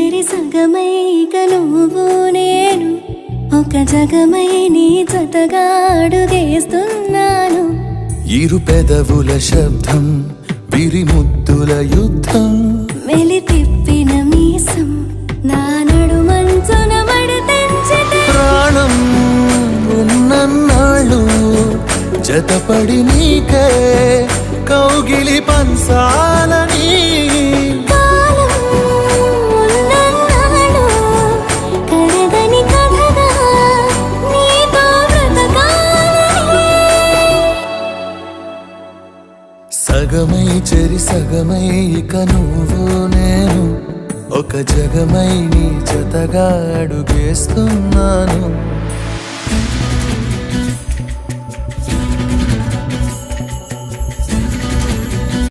చెరి సగమై ఇక నువ్వు నేను ఒక జగమై నీ జతగా అడుగేస్తున్నాను. ఇరు పెదవుల శబ్దం విరి ముద్దుల యుద్ధం మెలి తిప్పిన మీసం నా నడుమంచున మడతెంచితే ప్రాణం ఉన్నన్నాళ్ళు జతపడి నీకే కౌగిలి పంచాలని కాలం ఉన్నన్నాడు కరగని కథగా నీతో బ్రతకాలని. సగమై చెరి సగమై ఇక నువ్వు నేను ఒక జగమై నీ జతగా అడుగేస్తున్నాను.